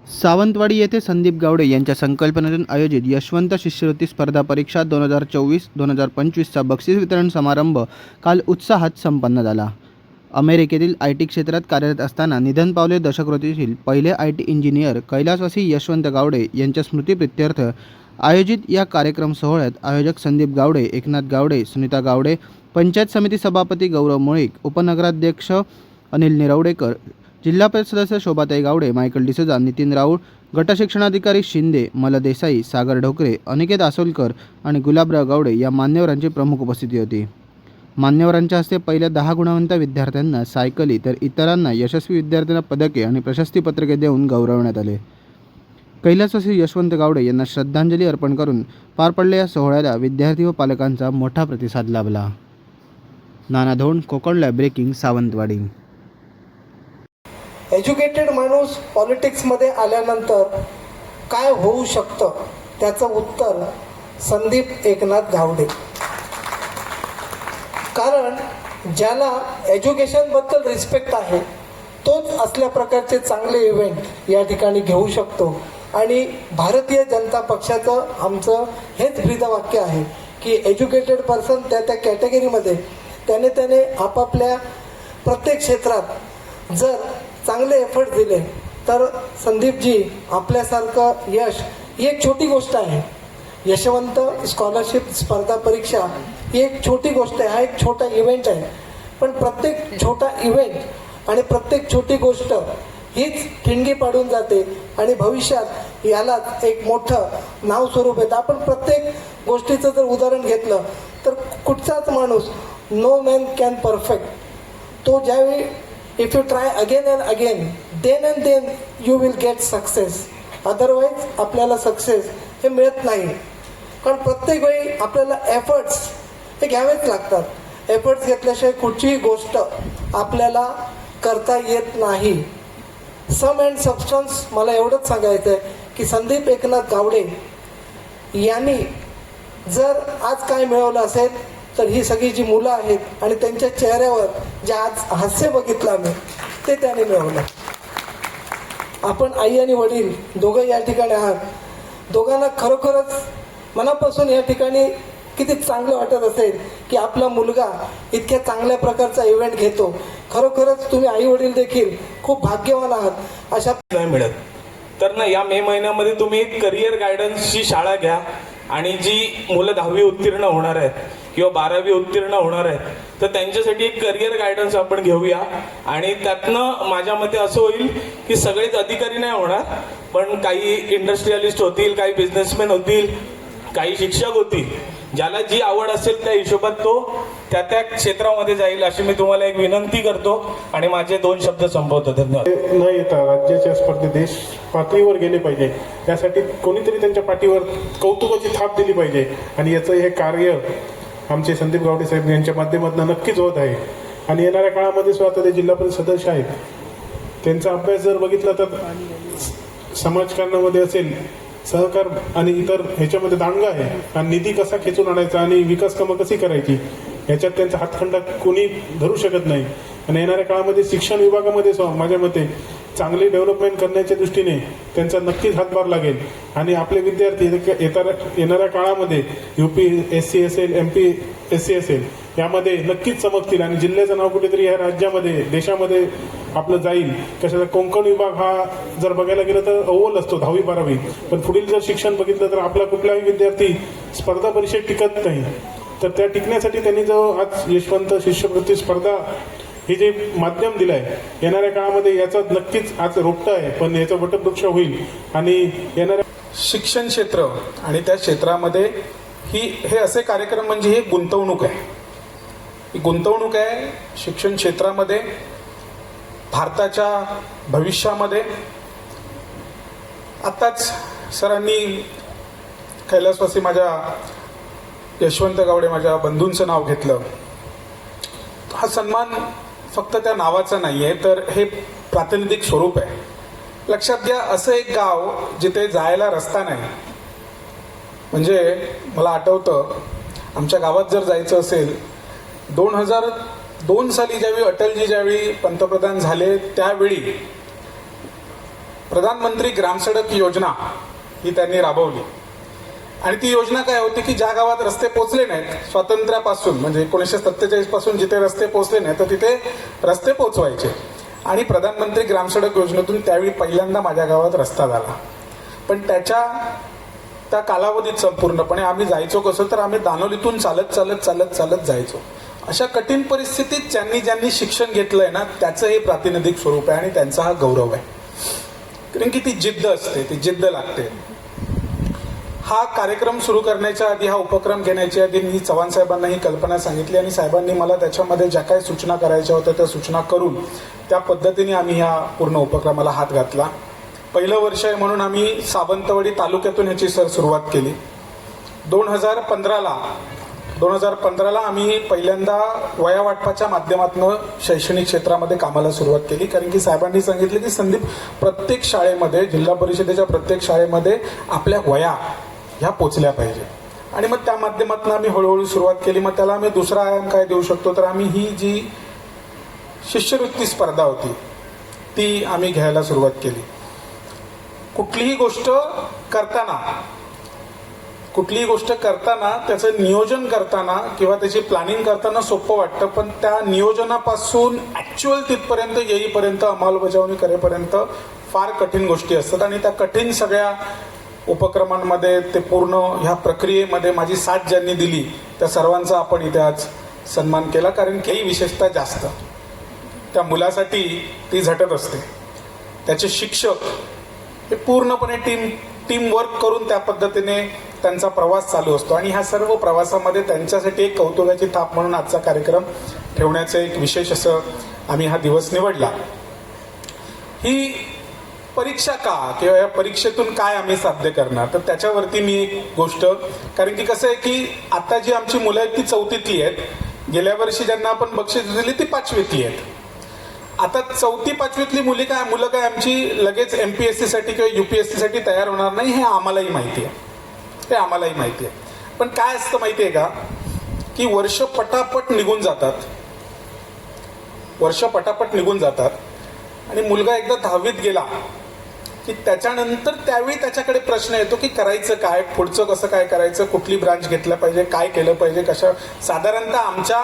सावंतवाडी येथे संदीप गावडे यांच्या संकल्पनेतून आयोजित यशवंत शिष्यवृत्ती स्पर्धा परीक्षा 2024-2025चा बक्षीस वितरण समारंभ काल उत्साहात संपन्न झाला. अमेरिकेतील IT क्षेत्रात कार्यरत असताना निधन पावले दशकवृत्तीतील पहिले IT इंजिनियर कैलासवासी यशवंत गावडे यांच्या स्मृतिप्रित्यर्थ आयोजित या कार्यक्रम सोहळ्यात आयोजक संदीप गावडे, एकनाथ गावडे, सुनीता गावडे, पंचायत समिती सभापती गौरव मुळीक, उपनगराध्यक्ष अनिल निरवडेकर, जिल्हा परिषद सदस्य शोभाताई गावडे, मायकल डिसोजा, नितीन राऊळ, गटशिक्षणाधिकारी शिंदे, मलदेसाई, सागर ढोकरे, अनिकेत आसोलकर आणि गुलाबराव गावडे या मान्यवरांची प्रमुख उपस्थिती होती. मान्यवरांच्या हस्ते पहिल्या 10 गुणवंत विद्यार्थ्यांना सायकली तर इतरांना यशस्वी विद्यार्थ्यांना पदके आणि प्रशस्तीपत्रके देऊन गौरवण्यात आले. कैलासवासी यशवंत गावडे यांना श्रद्धांजली अर्पण करून पार पडलेल्या या सोहळ्याला विद्यार्थी व पालकांचा मोठा प्रतिसाद लाभला. नाना धोंड, कोकण लॅब ब्रेकिंग, सावंतवाडी. एज्युकेटेड माणूस पॉलिटिक्समध्ये आल्यानंतर काय होऊ शकतं त्याचं उत्तर संदीप एकनाथ गावडे. कारण ज्याला एज्युकेशनबद्दल रिस्पेक्ट आहे तोच असल्या प्रकारचे चांगले इव्हेंट या ठिकाणी घेऊ शकतो. आणि भारतीय जनता पक्षाचं आमचं हेच ब्रीदवाक्य आहे की एज्युकेटेड पर्सन त्या त्या कॅटेगरीमध्ये त्याने आपापल्या प्रत्येक क्षेत्रात जर चांगले एफर्ट दिले तर संदीपजी आपल्यासारखं यश ही एक छोटी गोष्ट आहे. यशवंत स्कॉलरशिप स्पर्धा परीक्षा ही एक छोटी गोष्ट आहे, हा एक छोटा इव्हेंट आहे. पण प्रत्येक छोटा इव्हेंट आणि प्रत्येक छोटी गोष्ट हीच ठिणगी पाडून जाते आणि भविष्यात यालाच एक मोठं नाव स्वरूप येतं. आपण प्रत्येक गोष्टीचं जर उदाहरण घेतलं तर कुठचाच माणूस नो मॅन कॅन परफेक्ट. तो ज्यावेळी if you try again and again then you will get success. Otherwise आपल्याला सक्सेस हे मिळत नाही. कारण प्रत्येक वेळी आपल्याला एफर्ट्स हे घ्यावेच लागतात. एफर्ट्स घेतल्याशिवाय कुठचीही गोष्ट आपल्याला करता येत नाही. सम अँड सबस्टन्स मला एवढंच सांगायचं आहे की संदीप एकनाथ गावडे यांनी जर आज काय मिळवलं असेल तर ही सगळी जी मुलं आहेत आणि त्यांच्या चेहऱ्यावर जे आज हास्य बघितलं आम्ही ते त्याने मिळवलं. आपण आई आणि वडील दोघं या ठिकाणी आहात. दोघांना खरोखरच मनापासून या ठिकाणी किती चांगलं वाटत असेल की आपला मुलगा इतक्या चांगल्या प्रकारचा इव्हेंट घेतो. खरोखरच तुम्ही आई वडील देखील खूप भाग्यवान आहात. अशा नाही मिळत तर ना या मे महिन्यामध्ये तुम्ही करिअर गायडन्सची शाळा घ्या आणि जी मुलं 10वी उत्तीर्ण होणार आहेत किंवा 12वी उत्तीर्ण होणार आहेत तर त्यांच्यासाठी एक करिअर गायडन्स आपण घेऊया. आणि त्यातनं माझ्या मते असं होईल की सगळेच अधिकारी नाही होणार पण काही इंडस्ट्रियलिस्ट होतील, काही बिझनेसमॅन होतील, काही शिक्षक होतील. ज्याला जी आवड असेल त्या हिशोबात तो त्या त्या क्षेत्रामध्ये जाईल अशी मी तुम्हाला एक विनंती करतो आणि माझे 2 शब्द संपवतो. धन्यवाद. न येता राज्याच्या स्पर्धेत देश पातळीवर गेले पाहिजे त्यासाठी कोणीतरी त्यांच्या पाठीवर कौतुकाची थाप दिली पाहिजे. आणि याचं हे कार्य आमचे संदीप गावडे साहेब यांच्या माध्यमातून नक्कीच होत आहे. आणि येणाऱ्या काळामध्ये स्वतः ते जिल्हा परिषद सदस्य आहेत. त्यांचा अभ्यास जर बघितला तर समाजकारणामध्ये असेल, सहकार आणि इतर ह्याच्यामध्ये दांडगा आहे. आणि निधी कसा खेचून आणायचा आणि विकास कामं कशी करायची याच्यात त्यांचा हातखंडा कोणी धरू शकत नाही. आणि येणाऱ्या काळामध्ये शिक्षण विभागामध्ये माझ्या मते चांगली डेव्हलपमेंट करण्याच्या दृष्टीने त्यांचा नक्कीच हातभार लागेल. आणि आपले विद्यार्थी येणाऱ्या काळामध्ये UPSC असेल, MPSC असेल यामध्ये नक्कीच चमकतील आणि जिल्ह्याचं नाव कुठेतरी या राज्यामध्ये देशामध्ये आपलं जाईल. कशाचा कोकण विभाग हा जर बघायला गेलं तर अव्वल असतो 10वी 12वी. पण पुढील जर शिक्षण बघितलं तर आपला कुठलाही विद्यार्थी स्पर्धा परीक्षेत टिकत नाही. तर त्या टिकण्यासाठी त्यांनी जो आज यशवंत शिष्यवृत्ती स्पर्धा हे जे माध्यम दिलं आहे येणाऱ्या काळामध्ये याचा नक्कीच आज रोपटं आहे पण याचा वटवृक्ष होईल. आणि येणाऱ्या शिक्षण क्षेत्र आणि त्या क्षेत्रामध्ये हे असे कार्यक्रम म्हणजे ही गुंतवणूक आहे. ही गुंतवणूक आहे शिक्षण क्षेत्रामध्ये, भारताच्या भविष्यामध्ये. आत्ताच सरांनी कैलासवासी माझ्या यशवंत गावडे माझ्या बंधूंचं नाव घेतलं. हा सन्मान फक्त त्या नावाचा नाही आहे तर हे प्रातिनिधिक स्वरूप आहे. लक्षात घ्या, असं एक गाव जिथे जायला रस्ता नाही. म्हणजे मला आठवतं आमच्या गावात जर जायचं असेल 2002 साली ज्यावेळी अटलजी पंतप्रधान झाले त्यावेळी प्रधानमंत्री ग्रामसडक योजना ही त्यांनी राबवली. आणि ती योजना काय होती की ज्या गावात रस्ते पोचले नाहीत स्वातंत्र्यापासून, म्हणजे 1947 पासून जिथे रस्ते पोचले नाहीत तर तिथे रस्ते पोचवायचे. आणि प्रधानमंत्री ग्रामसडक योजनेतून त्यावेळी पहिल्यांदा माझ्या गावात रस्ता झाला. पण त्या कालावधीत संपूर्णपणे आम्ही जायचो कसं, तर आम्ही दानोलीतून चालत चालत चालत चालत जायचो. अशा कठीण परिस्थितीत ज्यांनी शिक्षण घेतलंय ना, त्याचं हे प्रातिनिधिक स्वरूप आहे आणि त्यांचा हा गौरव आहे. कारण की ती जिद्द असते, ती जिद्द लागते. हा कार्यक्रम सुरू करण्याच्या आधी, हा उपक्रम घेण्याच्या आधी मी चव्हाण साहेबांना ही कल्पना सांगितली आणि साहेबांनी मला त्याच्यामध्ये ज्या काही सूचना करायच्या होत्या त्या सूचना करून त्या पद्धतीने आम्ही ह्या पूर्ण उपक्रमाला हात घातला. पहिलं वर्ष आहे म्हणून आम्ही सावंतवाडी तालुक्यातून ह्याची सुरुवात केली. 2015ला आम्ही पहिल्यांदा वया वाटपाच्या माध्यमातून शैक्षणिक क्षेत्रामध्ये कामाला सुरुवात केली. कारण की साहेबांनी सांगितलं की संदीप, प्रत्येक शाळेमध्ये, जिल्हा परिषदेच्या प्रत्येक शाळेमध्ये आपल्या वया ह्या पोचल्या पाहिजे. आणि मग त्या माध्यमातून आम्ही हळूहळू सुरुवात केली. मग त्याला आम्ही दुसरा आयाम काय देऊ शकतो, तर आम्ही ही जी शिष्यवृत्ती स्पर्धा होती ती आम्ही घ्यायला सुरुवात केली. कुठलीही गोष्ट करताना त्याचं नियोजन करताना किंवा त्याची प्लॅनिंग करताना सोपं वाटतं, पण त्या नियोजनापासून ॲक्च्युअल तिथपर्यंत येईपर्यंत, अंमलबजावणी करेपर्यंत फार कठीण गोष्टी असतात. आणि त्या कठीण सगळ्या उपक्रमांमध्ये, ते पूर्ण ह्या प्रक्रियेमध्ये माझी साथ ज्यांनी दिली त्या सर्वांचा आपण इथे आज सन्मान केला. कारण काही विशेषतः जास्त त्या मुलासाठी ती झटत असते. त्याचे शिक्षक हे पूर्णपणे टीम वर्क करून त्या पद्धतीने त्यांचा प्रवास चालू असतो. आणि ह्या सर्व प्रवासामध्ये त्यांच्यासाठी एक कौतुकाची थाप म्हणून आजचा कार्यक्रम ठेवण्याचं एक विशेष असं आम्ही हा दिवस निवडला. ही परीक्षा का, किंवा या परीक्षेतून काय आम्ही साध्य करणार, तर त्याच्यावरती मी एक गोष्ट, कारण की कसं आहे की आता जी आमची मुलं आहेत ती 4थीतली आहेत. गेल्या वर्षी ज्यांना आपण बक्षीस दिली ती 5वीतली आहेत. आता 4थी 5वीतली मुलं काय आमची लगेच MPSC साठी किंवा UPSC साठी तयार होणार नाही, हे आम्हालाही माहिती आहे. पण काय असतं माहिती आहे का, की वर्ष पटापट निघून जातात आणि मुलगा एकदा 10वीत गेला की त्याच्यानंतर त्यावेळी त्याच्याकडे प्रश्न येतो की करायचं काय, पुढचं कसं काय करायचं, कुठली ब्रांच घेतलं पाहिजे, काय केलं पाहिजे, कशा. साधारणतः आमच्या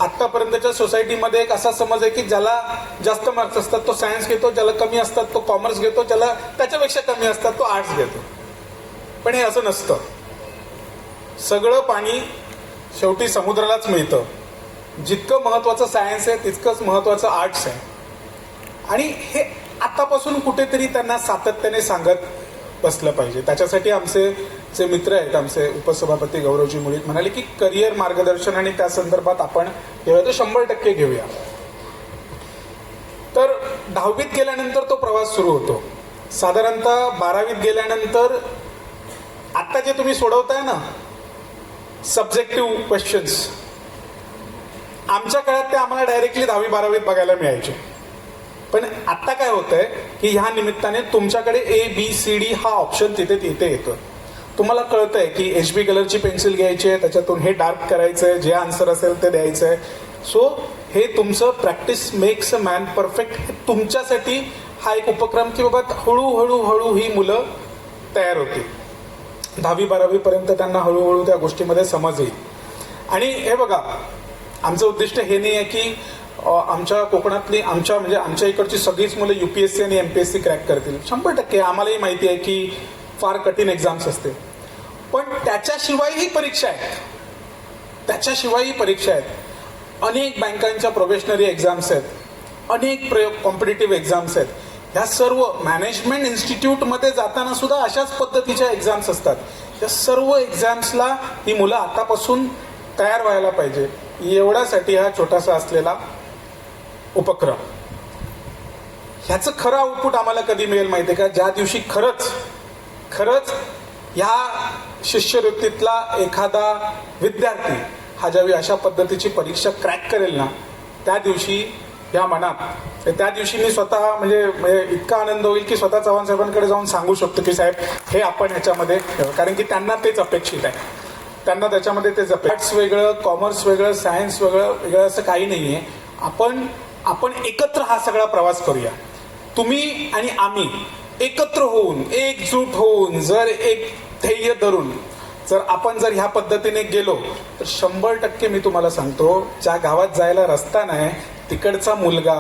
आतापर्यंतच्या सोसायटीमध्ये एक असा समज आहे की ज्याला जास्त मार्क्स असतात तो सायन्स घेतो, ज्याला कमी असतात तो कॉमर्स घेतो, ज्याला त्याच्यापेक्षा कमी असतात तो आर्ट्स घेतो. पण हे असं नसतं. सगळं पाणी शेवटी समुद्रालाच मिळतं. जितकं महत्वाचं सायन्स आहे तितकंच महत्वाचं आर्ट्स आहे. आणि हे आतापासून कुठेतरी त्यांना सातत्याने सांगत बसलं पाहिजे. त्याच्यासाठी आमचे जे मित्र आहेत, आमचे उपसभापती गौरवजी मुळीक म्हणाले की करिअर मार्गदर्शन आणि त्या संदर्भात आपण घेऊया तर 100% घेऊया. तर 10वीत गेल्यानंतर तो प्रवास सुरू होतो. साधारणतः 12वीत गेल्यानंतर आता जे तुम्ही सोडवताय ना सब्जेक्टिव्ह क्वेश्चन्स, आमच्या काळात ते आम्हाला डायरेक्टली 10वी 12वीत बघायला मिळायचे. पण आता काय होतंय की ह्या निमित्ताने तुमच्याकडे ABCD हा ऑप्शन तिथे येतो. तुम्हाला कळतंय की HB कलरची पेन्सिल घ्यायची आहे, त्याच्यातून हे डार्क करायचंय, जे आन्सर असेल ते द्यायचंय. सो हे तुमचं practice makes a man perfect. हे तुमच्यासाठी हा एक उपक्रम की बाबा हळूहळू ही मुलं तयार होती. 10वी 12वी पर्यंत त्यांना हळूहळू त्या गोष्टीमध्ये समज येईल. आणि हे बघा, आमचं उद्दिष्ट हे नाही आहे की आमच्या कोकणातली आमच्या इकडची सगळीच मुलं UPSC आणि MPSC क्रॅक करतील. 100% आम्हालाही माहिती आहे की फार कठीण एक्झाम्स असते. पण त्याच्याशिवायही परीक्षा आहेत. अनेक बँकांच्या प्रोबेशनरी एक्झाम्स आहेत, अनेक कॉम्पिटेटिव्ह एक्झाम्स आहेत. ह्या सर्व मॅनेजमेंट इन्स्टिट्यूटमध्ये जाताना सुद्धा अशाच पद्धतीच्या एक्झाम्स असतात. या सर्व एक्झाम्सला ही मुलं आतापासून तयार व्हायला पाहिजे. एवढ्यासाठी हा छोटासा असलेला उपक्रम. ह्याचं खरं आउटपुट आम्हाला कधी मिळेल माहिती आहे का, ज्या दिवशी खरंच ह्या शिष्यवृत्तीतला एखादा विद्यार्थी हा ज्यावेळी अशा पद्धतीची परीक्षा क्रॅक करेल ना, त्या दिवशी या मनात, त्या दिवशी मी स्वतः म्हणजे इतका आनंद होईल की स्वतः चव्हाण साहेबांकडे जाऊन सांगू शकतो की साहेब हे आपण ह्याच्यामध्ये, कारण की त्यांना तेच अपेक्षित आहे. त्यांना त्याच्यामध्ये तेच आर्ट्स वेगळं, कॉमर्स वेगळं, सायन्स वेगळं असं काही नाही आहे. आपण एकत्र हा सगळा प्रवास करूया. तुम्ही आणि आम्ही एकत्र होऊन एकजूट होऊन जर एक ध्येय धरून जर आपण जर ह्या पद्धतीने गेलो तर 100% मी तुम्हाला सांगतो, ज्या गावात जायला रस्ता नाही तिकडचा मुलगा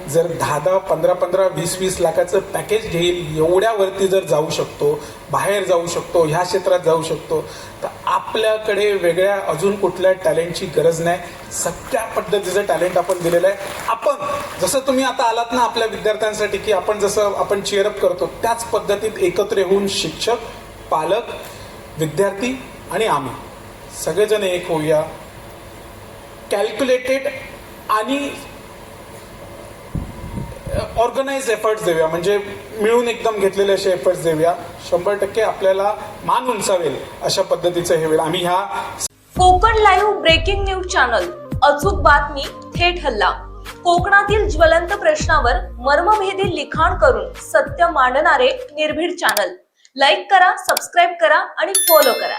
जर 10-10, 15-15, 20-20 लाखाचं पॅकेज घेईल, एवढ्यावरती जर जाऊ शकतो, बाहेर जाऊ शकतो, ह्या क्षेत्रात जाऊ शकतो, तर आपल्याकडे वेगळ्या अजून कुठल्या टॅलेंटची गरज नाही. सगळ्या पद्धतीचं टॅलेंट आपण दिलेलं आहे. आपण जसं तुम्ही आता आलात ना आपल्या विद्यार्थ्यांसाठी की आपण जसं आपण चीअरअप करतो, त्याच पद्धतीत एकत्र येऊन शिक्षक, पालक, विद्यार्थी आणि आम्ही सगळेजण एक होऊया. कॅल्क्युलेटेड आणि ऑर्गनाइज एफर्ट्स देऊया, म्हणजे मिळून एकदम घेतलेले असे एफर्ट्स देऊया. 100% आपल्याला मान उंचावेल अशा पद्धतीचं हे होईल. आम्ही ह्या Konkan live breaking news channel, अचूक बातमी, थेट हल्ला. कोकणातील ज्वलंत प्रश्नावर मर्मभेदी लिखाण करून सत्य मांडणारे निर्भीड चॅनल. लाईक करा, सबस्क्राईब करा आणि फॉलो करा.